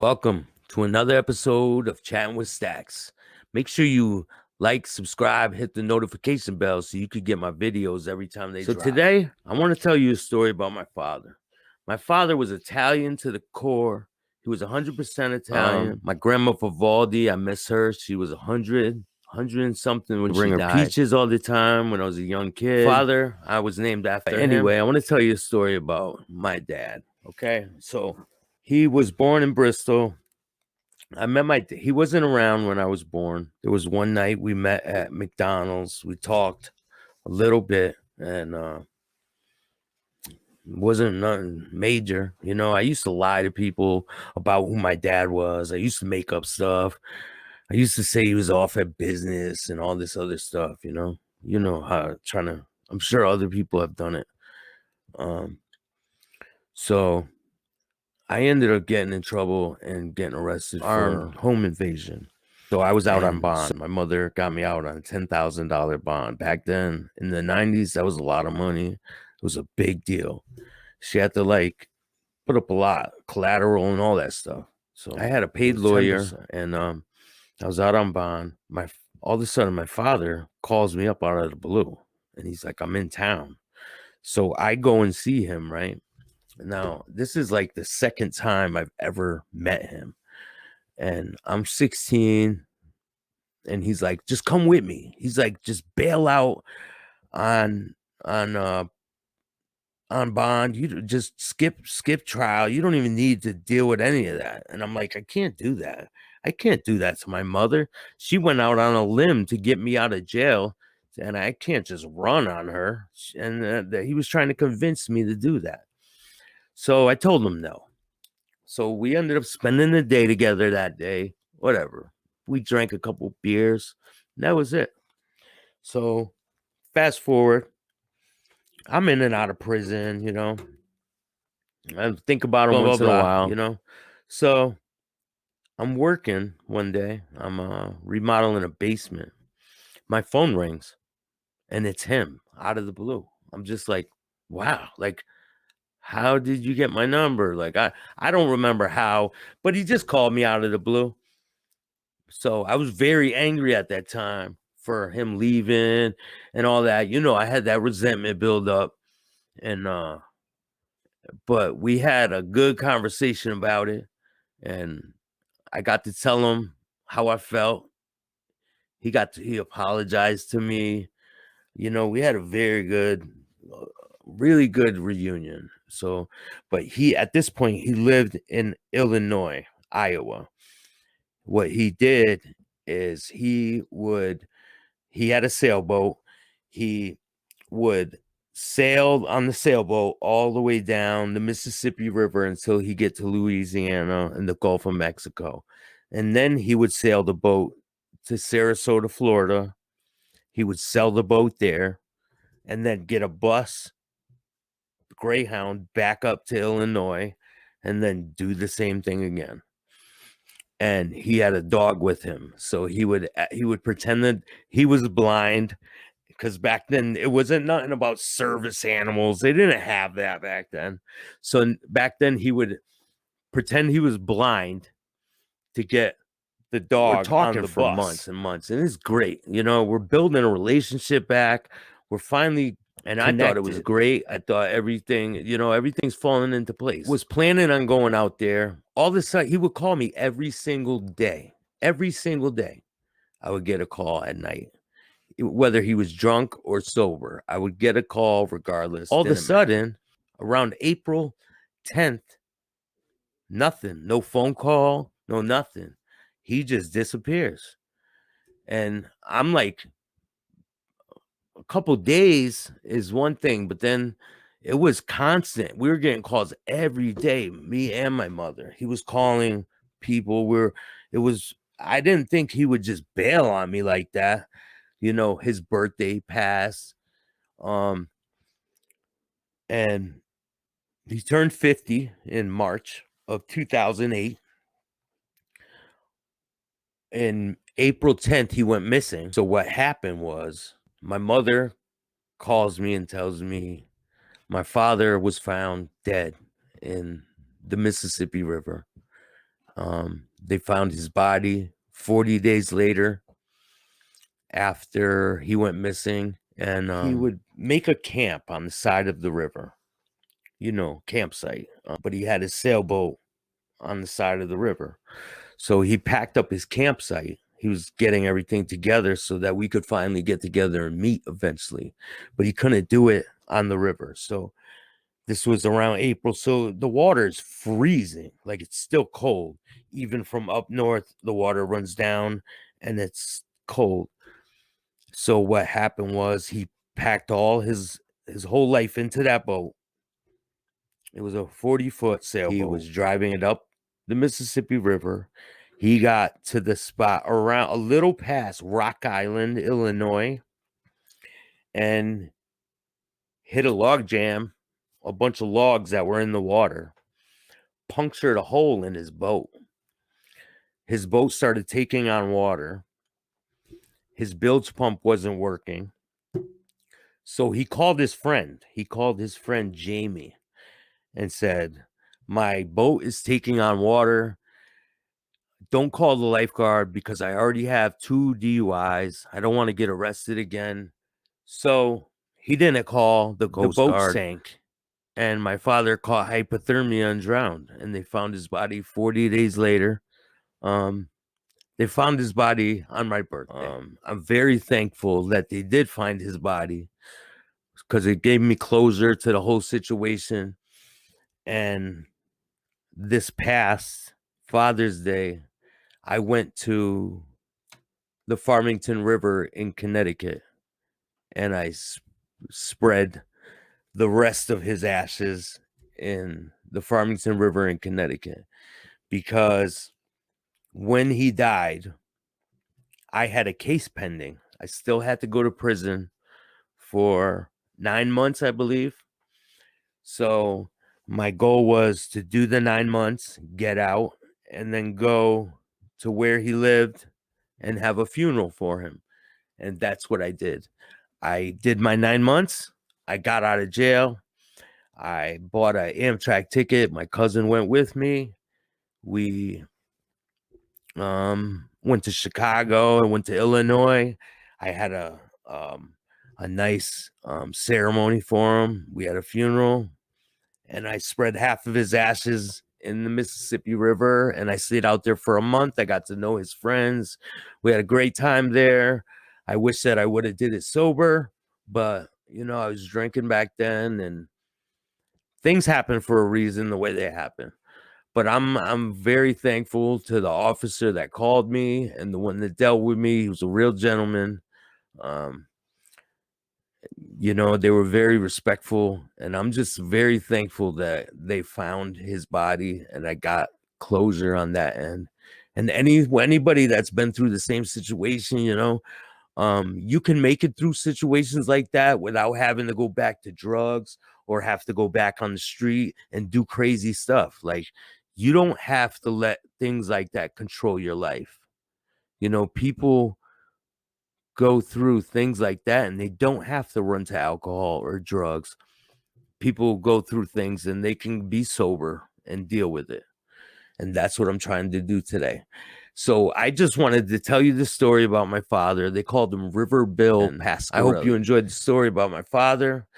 Welcome to another episode of Chatting with Staxx. Make sure you like, subscribe, hit the notification bell so you could get my videos every time they drop. So today, I want to tell you a story about my father. My father was Italian to the core. He was 100% Italian. My grandma Vivaldi, I miss her. She was 100 and something when she died. Peaches all the time when I was a young kid. Father, I was named after him. Anyway, I want to tell you a story about my dad, okay? So he was born in Bristol. I met he wasn't around when I was born. There was one night we met at McDonald's. We talked a little bit and wasn't nothing major. You know, I used to lie to people about who my dad was. I used to make up stuff. I used to say he was off at business and all this other stuff, you know. You know how I'm sure other people have done it. So I ended up getting in trouble and getting arrested for home invasion. So I was out on bond. My mother got me out on a $10,000 bond. Back then, in the 90s, that was a lot of money. It was a big deal. She had to put up a lot, collateral and all that stuff. So I had a paid lawyer, 10%. And I was out on bond. All of a sudden, my father calls me up out of the blue, and he's like, "I'm in town." So I go and see him, right? Now, this is like the second time I've ever met him. And I'm 16, and he's like, "Just come with me." He's like, "Just bail out on bond. You just skip trial. You don't even need to deal with any of that." And I'm like, "I can't do that. I can't do that to my mother. She went out on a limb to get me out of jail, and I can't just run on her." And he was trying to convince me to do that. So I told him no. So we ended up spending the day together that day. Whatever. We drank a couple beers. And that was it. So fast forward. I'm in and out of prison, you know. I think about him once in a while, you know. So I'm working one day. I'm remodeling a basement. My phone rings, and it's him out of the blue. I'm just like, wow, like, how did you get my number? Like, I don't remember how, but he just called me out of the blue. So I was very angry at that time for him leaving and all that. You know, I had that resentment build up, and but we had a good conversation about it, and I got to tell him how I felt. He apologized to me. You know, we had a very good, really good reunion. So, but at this point, he lived in Illinois, Iowa. What he did is he had a sailboat. He would sail on the sailboat all the way down the Mississippi River until he get to Louisiana and the Gulf of Mexico. And then he would sail the boat to Sarasota, Florida. He would sell the boat there and then get a bus, Greyhound, back up to Illinois and then do the same thing again. And he had a dog with him. So he would pretend that he was blind, because back then it wasn't nothing about service animals. They didn't have that back then. So back then he would pretend he was blind to get the dog on the bus. Months and months. And it's great. You know, we're building a relationship back. We're finally connected. I thought it was great. I thought everything, you know, everything's falling into place. Was planning on going out there. All of a sudden, he would call me every single day. Every single day, I would get a call at night. Whether he was drunk or sober, I would get a call regardless. All of a sudden, around April 10th, nothing. No phone call, no nothing. He just disappears. And I'm like, a couple days is one thing, but then it was constant. We were getting calls every day, me and my mother. He was calling people. I didn't think he would just bail on me like that. You know, his birthday passed. And he turned 50 in March of 2008. In April 10th, he went missing. So what happened was my mother calls me and tells me my father was found dead in the Mississippi River. They found his body 40 days later after he went missing, and he would make a camp on the side of the river, campsite. But he had his sailboat on the side of the river. So he packed up his campsite. He was getting everything together so that we could finally get together and meet eventually. But he couldn't do it on the river. So this was around April. So the water is freezing. Like, it's still cold. Even from up north, the water runs down and it's cold. So what happened was he packed all his whole life into that boat. It was a 40-foot sailboat. He was driving it up the Mississippi River. He got to the spot around a little past Rock Island, Illinois, and hit a log jam, a bunch of logs that were in the water, punctured a hole in his boat. His boat started taking on water. His bilge pump wasn't working. So he called his friend. He called his friend Jamie and said, "My boat is taking on water. Don't call the lifeguard because I already have 2 DUIs. I don't want to get arrested again." So he didn't call the boat guard. Sank, and my father caught hypothermia and drowned. And they found his body 40 days later. They found his body on my birthday. I'm very thankful that they did find his body because it gave me closure to the whole situation. And this past Father's Day, I went to the Farmington River in Connecticut, and I spread the rest of his ashes in the Farmington River in Connecticut, because when he died, I had a case pending. I still had to go to prison for 9 months, I believe. So my goal was to do the 9 months, get out, and then go to where he lived and have a funeral for him. And that's what I did. I did my 9 months. I got out of jail. I bought an Amtrak ticket. My cousin went with me. We went to Chicago. I went to Illinois. I had a nice ceremony for him. We had a funeral, and I spread half of his ashes in the Mississippi River, and I stayed out there for a month. I got to know his friends. We had a great time there. I wish that I would have did it sober, but I was drinking back then, and things happen for a reason the way they happen. But I'm very thankful to the officer that called me and the one that dealt with me. He was a real gentleman. They were very respectful, and I'm just very thankful that they found his body and I got closure on that end. And anybody that's been through the same situation, you can make it through situations like that without having to go back to drugs or have to go back on the street and do crazy stuff. Like, you don't have to let things like that control your life. People go through things like that and they don't have to run to alcohol or drugs. People go through things and they can be sober and deal with it. And that's what I'm trying to do today. So I just wanted to tell you the story about my father. They called him River Bill Pasquarelli. I hope you enjoyed the story about my father.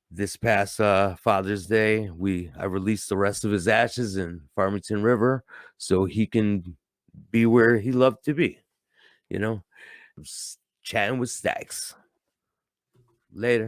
This past Father's Day, I released the rest of his ashes in Farmington River so he can be where he loved to be. Chatting with Staxx. Later.